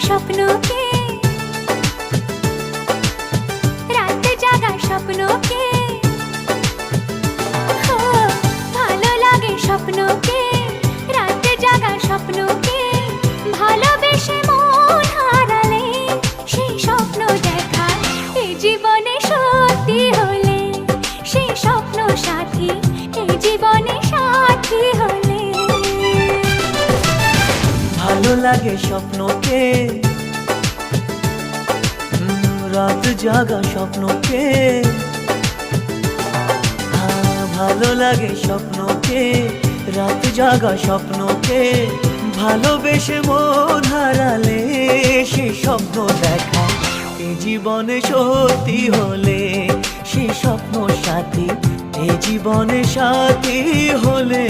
স্বপ্নকে, রাত জাগা স্বপ্নকে, ভালো লাগে স্বপ্নকে, রাত জাগা স্বপ্নকে, ভালোবেসে মন হারালে সেই স্বপ্ন দেখা এই জীবনে সত্যি হলে, সেই স্বপ্ন সাথী এই জীবনে সাথী হলে। ভালো লাগে স্বপ্নকে, রাত জাগা স্বপ্নকে, ভালো লাগে স্বপ্নকে, রাত জাগা স্বপ্নকে, ভালোবেসে মন হারালে সেই স্বপ্ন দেখা এই জীবনে সত্যি হলে, সেই স্বপ্ন সাথী এই জীবনে সাথী হলে।